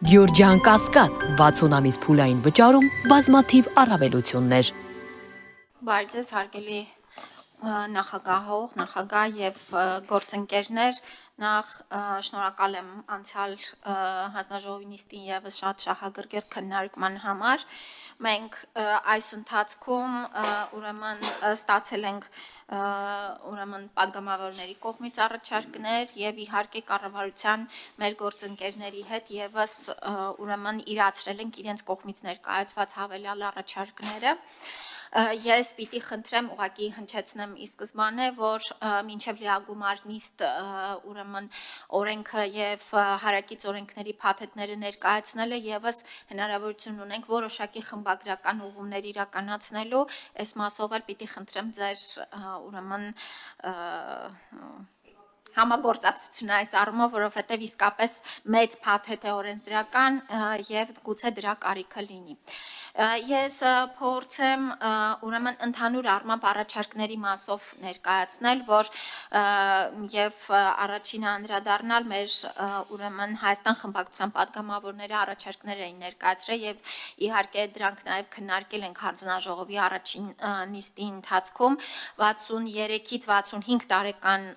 Գյորջյան Կասկադ 60 ամիս փուլային վճարում բազմաթիվ առավելություններ։ Բարի ձեզ հարգելի նախագահ եւ գործընկերներ, նախ շնորհակալ եմ անցյալ հանձնաժողովի նիստին եւս շատ շահագրգիռ քննարկման համար։ Մենք այս ընթացքում ուրեմն ստացել ենք падգամավորների կողմից առաջարկներ եւ իհարկե կառավարության մեր գործընկերների հետ եւս ուրեմն իրացրել ենք իրենց կողմից ներկայացված հավելյալ առաջարկները։ Ես պիտի խնդրեմ ուղղակի հնչեցնեմ ի սկզբանե, որ մինչև լիագումար նիստ ուրեմն օրենքը եւ հարակից օրենքների փաթեթները ներկայացնելը եւս հնարավորություն ունենք որոշակի խմբագրական ուղումներ իրականացնելու, այս մասով էլ պիտի խնդրեմ ձեր ուրեմն համագործակցությունը այս առումով, որովհետև իսկապես մեծ փաթեթ է օրենսդրական եւ գուցե դրա կարիքը լինի։ Ես փորձեմ ուրեմն ընդհանուր առմամբ առաջարկների մասով ներկայացնել, որ եւ առաջինը անդրադառնալ մեր ուրեմն Հայաստան խմբակցության падգամավորները առաջարկներ էին ներկայացրել եւ իհարկե դրանք նաեւ քննարկել ենք հանձնաժողովի առաջին նիստի ընթացքում 63-ից 65 տարեկան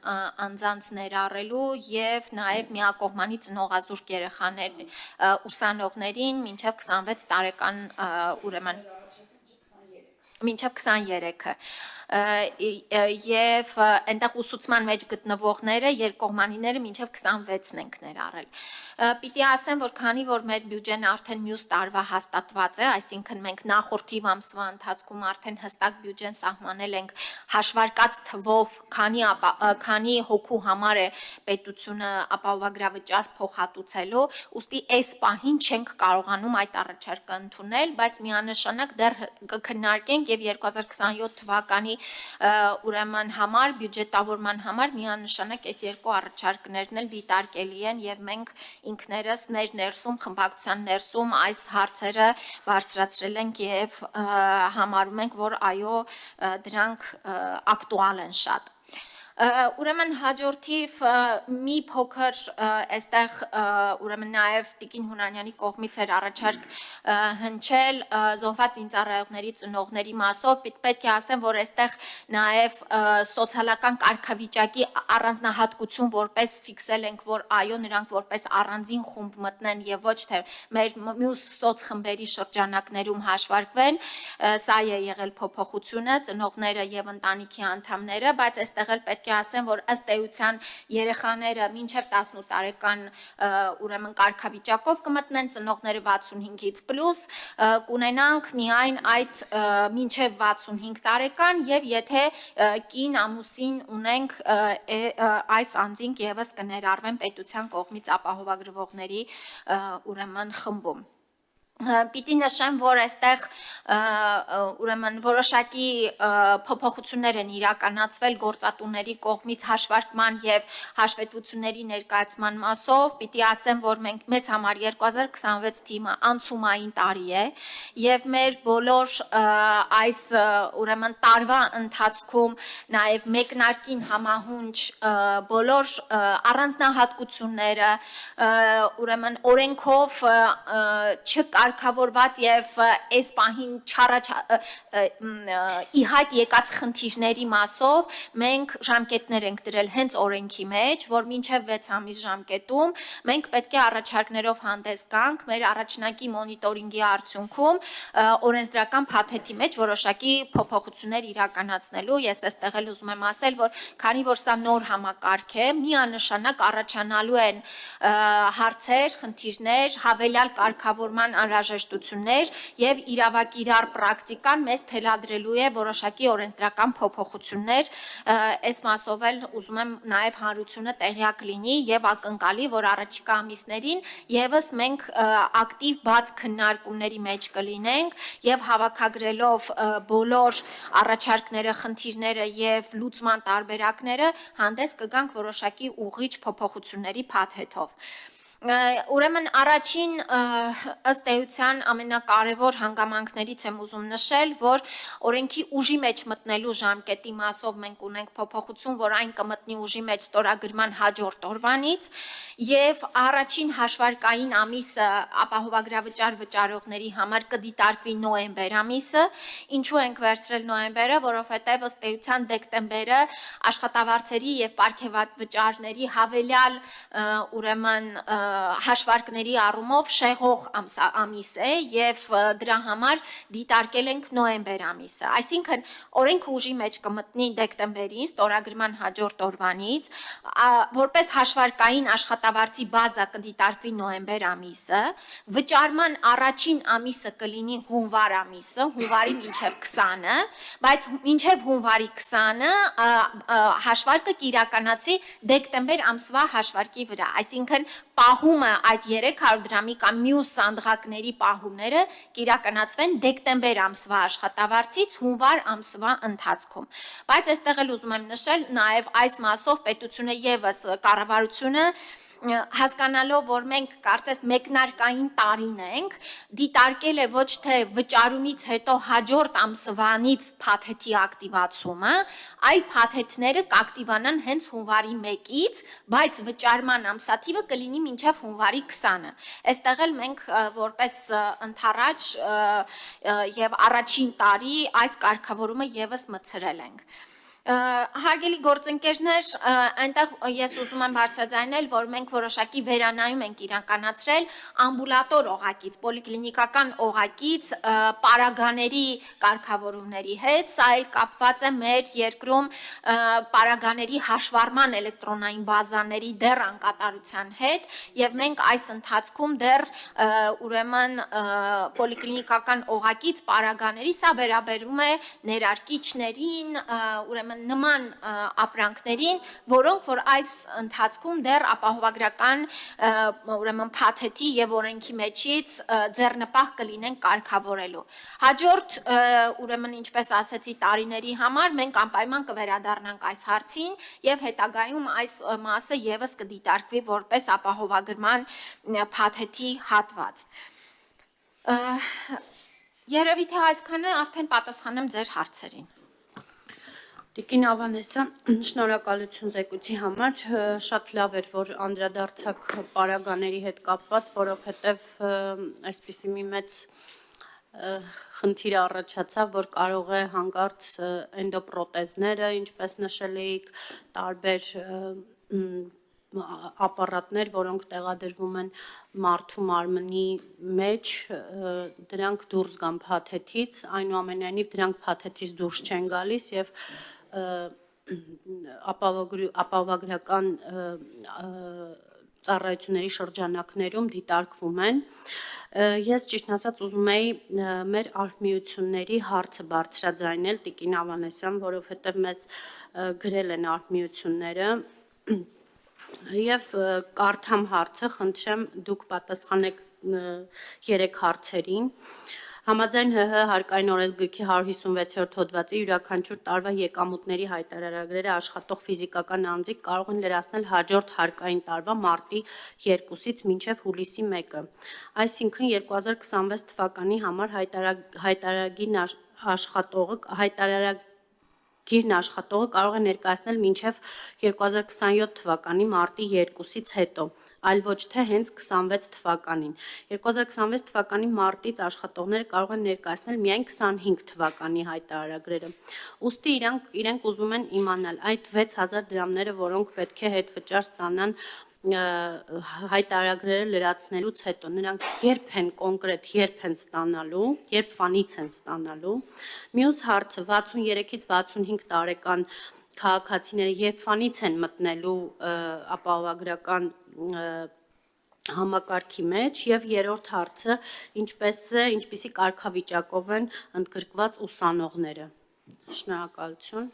անձանց ներառելու եւ նաեւ միակողմանի ծնողազուրկ երեխաներ ուսանողներին մինչեւ 26 տարեկան ուրեմն մինչև 23-ը եւ այնտեղ ուսուցման մեջ գտնվողները երկկողմանիները մինչև 26-ն ենք ներառել։ Պիտի ասեմ, որ քանի որ մեր բյուջեն արդեն մյուս տարվա հաստատված է, այսինքն մենք նախորդ ամսվա ընթացքում արդեն հստակ բյուջեն սահմանել ենք հաշվարկած թվով, քանի հոգու համար է պետությունը ապահովագրավճար փոխհատուցելու, ուստի այս պահին չենք կարողանում այդ առաջարկը ընդունել, բայց միանշանակ դեռ կքննարկենք եւ 2027 թվականի ուրեմն համար բյուջետավորման համար միանշանակ այս երկու առաջարկներն էլ դիտարկելի են եւ մենք ինքներս ներսում խմբակցության ներսում այս հարցերը բարձրացրել ենք եւ համարում ենք, որ այո դրանք ակտուալ են շատ։ Ուրեմն հաջորդիվ մի փոքր այստեղ ուրեմն նաև Տիկին Հունանյանի կողմից էր առաջարկ հնչել զոհված զինծառայողների ծնողների մասով, պետք է ասեմ, որ այստեղ նաև սոցիալական կարգավիճակի առանձնահատկություն որպես ֆիքսել ենք, որ այո նրանք որպես առանձին խումբ մտնեն եւ ոչ թե մեր մյուս սոցխմբերի շրջանակներում հաշվարկվեն, սա է եղել փոփոխությունը, ծնողները եւ ընտանիքի անդամները, բայց այստեղ էլ պետք է ասեմ, որ ըստ էության երեխաները մինչև 18 տարեկան ուրեմն կարգավիճակով կմտնեն, ծնողները 65-ից պլյուս կունենանք միայն այդ մինչև 65 տարեկան եւ եթե կին ամուսին ունենք այս անձինք եւս կներառվեն պետության կողմից ապահովագրվողների ուրեմն խմբում։ Պիտի նշեմ, որ այստեղ ուրեմն որոշակի փոփոխություններ են իրականացվել գործատուների կողմից հաշվարկման եւ հաշվետվությունների ներկայացման մասով, պիտի ասեմ, որ մեզ համար 2026 թիմը անցումային տարի է եւ մեր բոլոր այս ուրեմն տարվա ընթացքում նաեւ մեկնարկին համահունչ բոլոր առանձնահատկությունները ուրեմն օրենքով չկարգավորված եւ այս պահին իհայտ եկած խնդիրների մասով մենք ժամկետներ ենք դրել հենց օրենքի մեջ, որ մինչև 6 ամիս ժամկետում մենք պետք է առաջարկներով հանդես գանք մեր առաջնակի մոնիտորինգի արդյունքում օրենսդրական փաթեթի մեջ որոշակի փոփոխություններ իրականացնելու։ Ես այստեղ էլ ուզում եմ ասել, որ քանի որ սա նոր համակարգ է, միանշանակ առաջանալու են հարցեր, խնդիրներ, հավելյալ կարգավորման անհրաժեշտություններ եւ իրավակիրառ պրակտիկան մեզ թելադրելու է որոշակի օրենսդրական փոփոխություններ, այս մասով էլ ուզում եմ նաեւ հանրությունը տեղյակ լինի եւ ակնկալի, որ առաջիկա ամիսներին եւս մենք ակտիվ բաց քննարկումների մեջ կլինենք եւ հավաքագրելով բոլոր առաջարկները, խնդիրները եւ լուծման տարբերակները հանդես կգանք որոշակի ուղղիչ փոփոխությունների փաթեթով։ Ուրեմն առաջին ըստ էության ամենակարևոր հանգամանքներից եմ ուզում նշել, որ օրենքի ուժի մեջ մտնելու ժամկետի մասով մենք ունենք փոփոխություն, որ այն կմտնի ուժի մեջ ստորագրման հաջորդ օրվանից եւ առաջին հաշվարկային ամիսը ապահովագրավճար վճարողների համար կդիտարկվի նոյեմբեր ամիսը, ինչու ենք վերցրել նոյեմբերը, որովհետեւ ըստ էության դեկտեմբերը աշխատավարձերի եւ պարգևավճարների հավելյալ ուրեմն հաշվարկների առումով շեղող ամիս է եւ դրա համար դիտարկել ենք նոյեմբեր ամիսը, այսինքն օրենքը ուժի մեջ կմտնի դեկտեմբերին ստորագրման հաջորդ օրվանից, որպես հաշվարկային աշխատավարձի բազա կդիտարկվի նոյեմբեր ամիսը, վճարման առաջին ամիսը կլինի հունվար ամիսը, հունվարի մինչև 20-ը, բայց մինչև հունվարի 20-ը հաշվարկը կիրականացվի դեկտեմբեր ամսվա հաշվարկի վրա, այսինքն պահումը այդ 300 դրամի կամ մյուս սանդղակների պահումները կիրականացվեն դեկտեմբեր ամսվա աշխատավարձից հունվար ամսվա ընթացքում։ Բայց այստեղ էլ ուզում եմ նշել նաև այս մասով պետությունը եւս կառավարությունը հասկանալով, որ մենք կարծես մեկնարկային տարին ենք, դիտարկել է ոչ թե վճարումից հետո հաջորդ ամսվանից փաթեթի ակտիվացումը, այլ փաթեթները կակտիվանան հենց հունվարի 1-ից, բայց վճարման ամսաթիվը կլինի մինչև հունվարի 20-ը։ Այստեղ էլ մենք որպես ընթառաջ եւ առաջին տարի այս կարգավորումը եւս մտցրել ենք։ Հարգելի գործընկերներ, այնտեղ ես ուզում եմ բարձրաձայնել, որ մենք որոշակի վերանայում ենք իրականացրել ամբուլատոր օղակից, պոլիկլինիկական օղակից պարագաների կարգավորումների հետ, սա էլ կապված է մեր երկրում պարագաների հաշվառման էլեկտրոնային բազաների դեռ անկատարության հետ, եւ մենք այս ընթացքում դեռ ուրեմն պոլիկլինիկական օղակից պարագաների, սա վերաբերում է ներարկիչներին, ուրեմն նման ապրանքներին, որոնք որ այս ընթացքում դեռ ապահովագրական ուրեմն փաթեթի եւ օրենքի մեջից ձեռնպահ կլինեն կարգավորելու։ Հաջորդ ուրեմն ինչպես ասեցի տարիների համար մենք անպայման կվերադառնանք այս հարցին եւ հետագայում այս մասը եւս կդիտարկվի որպես ապահովագրման փաթեթի հատված։ Երևի թե այսքանը արդեն պատասխանեմ ձեր հարցերին։ Տիկին Ավանեսյան, շնորհակալություն զեկույցի համար, շատ լավ էր, որ անդրադարձակ պարագաների հետ կապված, որովհետև այսպիսի մի մեծ խնդիր առաջացավ, որ կարող է հանկարծ էնդոպրոթեզները, ինչպես նշել էիք, տարբեր ապարատներ, որոնք տեղադրվում են մարդու մարմնի մեջ, դրանք դուրս գան փաթեթից, այնուամենայնիվ դրանք փաթեթից դուրս չեն գալիս եւ ապահովագրական ծառայությունների շրջանակներում դիտարկվում են։ Ես ճիշտ ասած ուզում էի մեր արհմիությունների հարցը բարձրաձայնել տիկին Ավանեսյան, որովհետև մեզ գրել են արհմիությունները եւ կարդամ հարցը, խնդրեմ դուք պատասխանեք 3 հարցերին։ Համաձայն ՀՀ հարկային օրենսգրքի 156-րդ հոդվածի յուրաքանչյուր տարվա եկամուտների հայտարարագրերը աշխատող ֆիզիկական անձիկ կարող են լրացնել հաջորդ հարկային տարվա մարտի 2-ից մինչև հուլիսի 1-ը։ Այսինքն 2026 թվականի համար հայտարարագիրն աշխատողը կարող է ներկայացնել մինչև 2027 թվականի մարտի 2-ից հետո, այլ ոչ թե հենց 26 թվականին։ 2026 թվականի մարտից աշխատողները կարող են ներկայացնել միայն 25 թվականի հայտարարագրերը։ Ուստի իրենք ուզում են իմանալ այդ 6000 դրամները, որոնք պետք է հետվճար ստանան հայտարարագրերը լրացնելուց հետո, նրանք երբ են ստանալու, երբվանից են ստանալու։ Մյուս հարցը 63-ից 65 տարեկան քաղաքացիները երբվանից են մտնելու ապահովագրական համակարգի մեջ եւ երրորդ հարցը ինչպիսի կարգավիճակով են ընդգրկված ուսանողները։ Շնորհակալություն։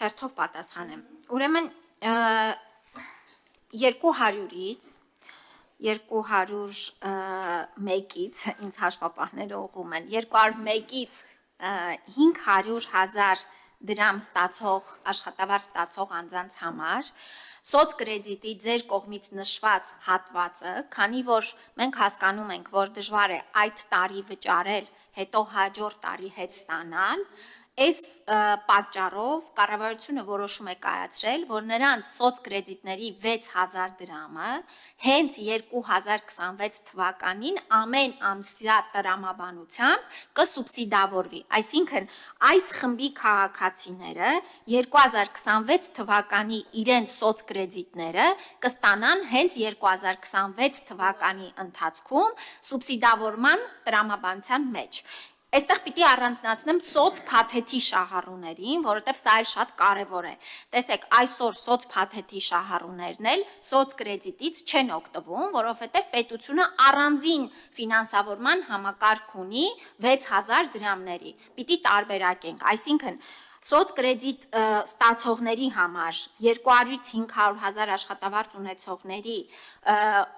Հերթով պատասխանեմ։ Ուրեմն 200-ից 201-ից ինձ հաշվապահները ուղղում են 201-ից 500,000 դրամ ստացող աշխատավարձ ստացող անձանց համար սոցկրեդիտի ձեր կողմից նշված հատվածը, քանի որ մենք հասկանում ենք, որ դժվար է այդ տարի վճարել, հետո հաջորդ տարի հետ ստանալ, այս պատճառով կառավարությունը որոշում է կայացրել, որ նրանց սոցկրեդիտների 6000 դրամը հենց 2026 թվականին ամեն ամսյա տրամաբանությամբ կսուբսիդավորվի։ Այսինքն այս խմբի քաղաքացիները 2026 թվականի իրենց սոցկրեդիտները կստանան հենց 2026 թվականի ընթացքում սուբսիդավորման տրամաբանության մեջ։ Այստեղ պիտի առանձնացնեմ սոցփաթեթի շահառուներին, որովհետև սա էլ շատ կարևոր է։ Տեսեք, այսօր սոցփաթեթի շահառուներն էլ սոցկրեդիտից չեն օգտվում, որովհետև պետությունը առանձին ֆինանսավորման համակարգ ունի 6000 դրամների։ Պիտի տարբերակենք, այսինքն սոցկրեդիտ ստացողների համար 200-ից 500 հազար աշխատավարձ ունեցողների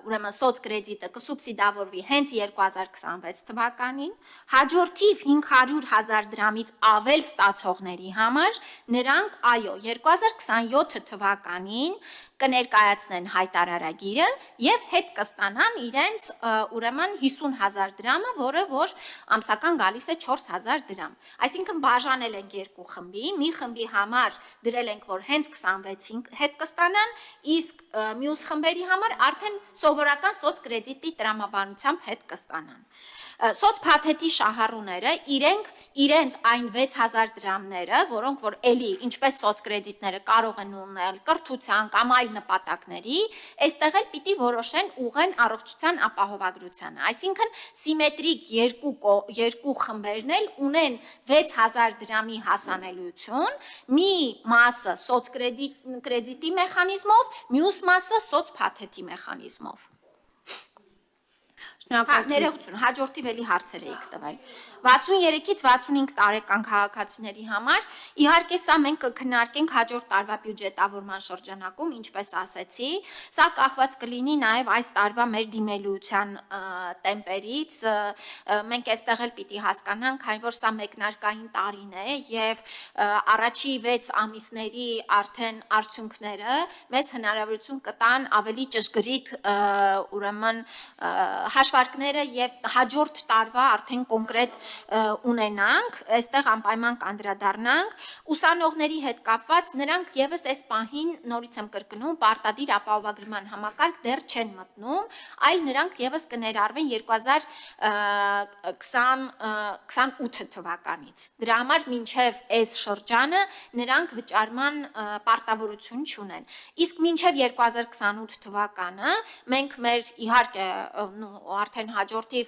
ուրեմն սոցկրեդիտը կսուբսիդավորվի հենց 2026 թվականին, հաջորդիվ 500 հազար դրամից ավել ստացողների համար նրանք այո 2027 թվականին կներկայացնեն հայտարարագիրը եւ հետ կստանան իրենց ուրեմն 50 հազար դրամը, որը որ ամսական գալիս է 4000 դրամ։ Այսինքն բաժանել ենք երկու խմբի, մի խմբի համար դրել ենք, որ հենց 26-ին հետ կստանան, իսկ մյուս խմբերի համար արդեն սովորական սոցկրեդիտի տրամաբանությամբ հետ կստանան։ Սոցփաթեթի շահառուները իրենց այն 6000 դրամները, որոնք որ էլի ինչպես սոցկրեդիտները կարող են ունել կրթության կամ այլ նպատակների, այստեղ էլ պիտի որոշեն ուղղեն առողջության ապահովագրությանը։ Այսինքն սիմետրիկ երկու խմբերն էլ ունեն 6000 դրամի հասանելիություն, մի մասը սոցկրեդիտի մեխանիզմով, մյուս մասը սոցփաթեթի մեխանիզմով։ Ներողություն, հաջորդիվ էլի հարցեր էիք տվել։ 63-ից 65 տարեկան քաղաքացիների համար իհարկե սա մենք կքննարկենք հաջորդ տարվա բյուջետավորման շրջանակում, ինչպես ասեցի, սա կախված կլինի նաև այս տարվա մեր դիմելիության տեմպերից, մենք այստեղ էլ պիտի հասկանանք, քանի որ սա մեկնարկային տարին է եւ առաջի 6 ամիսների արդեն արդյունքները մեզ հնարավորություն կտան ավելի ճշգրիտ ուրեմն հաշվարկները եւ հաջորդ տարվա արդեն կոնկրետ ունենանք, այստեղ անպայման կանդրադառնանք, ուսանողների հետ կապված նրանք եւս այս պահին նորից եմ կրկնում, պարտադիր ապահովագրման համակարգ դեռ չեն մտնում, այլ նրանք եւս կներառվեն 2028 թվականից։ Դրա համար մինչեւ այս շրջանը նրանք վճարման պարտավորություն չունեն։ Իսկ մինչեւ 2028 թվականը մենք մեր իհարկե արդեն հաջորդիվ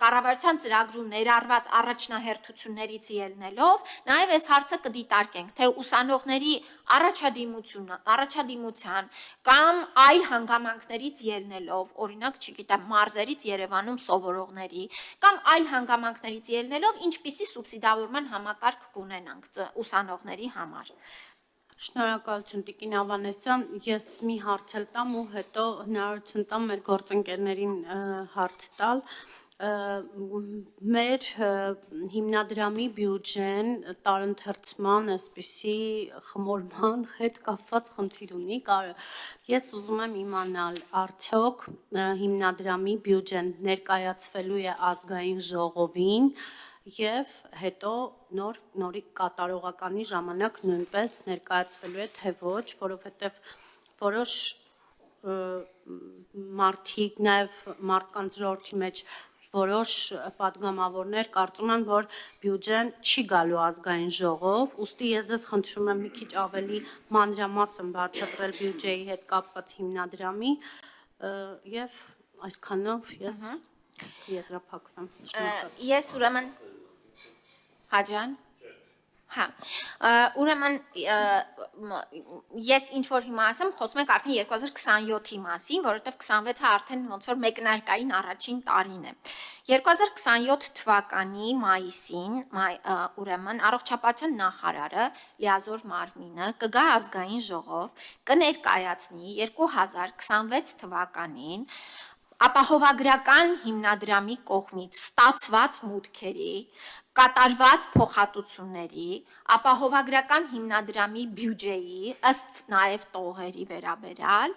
կառավարության ծրագրում ներառված առաջնահերթություններից ելնելով նաև այս հարցը կդիտարկենք, թե ուսանողների առաջադիմության կամ այլ հանգամանքներից ելնելով, օրինակ, չգիտեմ, մարզերից Երևանում սովորողների կամ այլ հանգամանքներից ելնելով, ինչպիսի սուբսիդավորման համակարգ կունենանք ուսանողների համար։ Շնորհակալություն Տիկին Ավանեսյան, ես մի հարց էլ տամ ու հետո հնարավորություն տամ մեր գործընկերներին հարց տալ։ Մեր հիմնադրամի բյուջեն տարընթերցման այսպիսի խմորման հետ կապված խնդիր ունի։ Ես ուզում եմ իմանալ, արդյոք հիմնադրամի բյուջեն ներկայացվելու է ազգային ժողովին եւ հետո նորի կատարողականի ժամանակ նույնպես ներկայացվելու է թե ոչ, որովհետեւ որոշ մարդիկ նաեւ մարդկանց ժողովրդի մեջ որոշ պատգամավորներ կարծում են, որ բյուջեն չի գալու ազգային ժողով, ուստի ես ձեզ խնդրում եմ մի քիչ ավելի մանրամասն բացատրել բյուջեի հետ կապված հիմնադրամի եւ այսքանով ես եզրափակվեմ։ Ես ուրեմն Հաջան Հա, ուրեմն ես ինչ որ հիմա ասեմ, խոսում ենք արդեն 2027-ի մասին, որովհետև 26-ը արդեն ոնց որ մեկնարկային առաջին տարին է։ 2027 թվականի մայիսին, ուրեմն առողջապահության նախարարը Լիազոր Մարմինը կգա ազգային ժողով, կներկայացնի 2026 թվականին ապահովագրական հիմնադրամի կողմից ստացված մուտքերի, կատարված փոխհատուցումների, ապահովագրական հիմնադրամի բյուջեի, ըստ նաև տողերի վերաբերյալ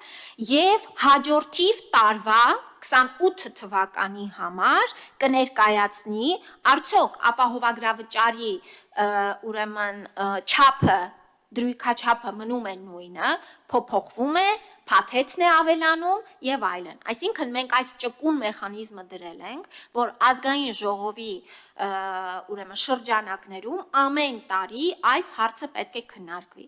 եւ հաջորդիվ տարվա 28 թվականի համար կներկայացնի արդյոք ապահովագրավճարի ուրեմն չափը դրույքաչափը մնում է նույնը, փոփոխվում է, փաթեթն է ավելանում եւ այլն։ Այսինքն մենք այս ճկուն մեխանիզմը դրել ենք, որ ազգային ժողովի ուրեմն շրջանակներում ամեն տարի այս հարցը պետք է քննարկվի։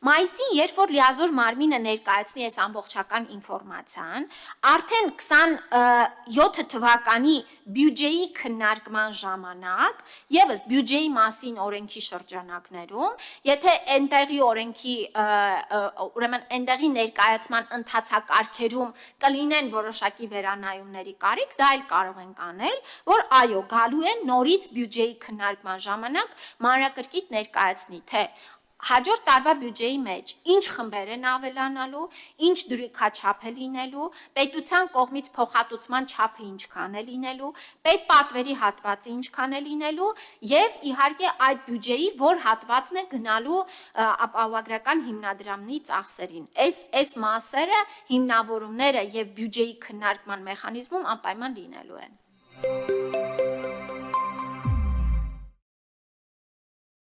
Մայիսին, երբ որ լիազոր մարմինը ներկայացնի այս ամբողջական ինֆորմացիան, արդեն 27 թվականի բյուջեի քննարկման ժամանակ եւս բյուջեի մասին օրենքի շրջանակներում, եթե այնտեղի օրենքի ուրեմն այնտեղի ներկայացման ընթացակարգերում կլինեն որոշակի վերանայումների կարիք, դա էլ կարող ենք անել, որ այո, գալու են նորից բյուջեի քննարկման ժամանակ մանրակրկիտ ներկայացնի, թե հաջորդ տարվա բյուջեի մեջ ինչ խմբեր են ավելանալու, ինչ դրույքաչափ է լինելու, պետության կողմից փոխհատուցման չափը ինչքան է լինելու, պետպատվերի հատվածը ինչքան է լինելու եւ իհարկե այդ բյուջեի որ հատվածն է գնալու ապահովագրական հիմնադրամի ծախսերին։ Այս մասերը, հիմնավորումները եւ բյուջեի քննարկման մեխանիզմում անպայման լինելու են։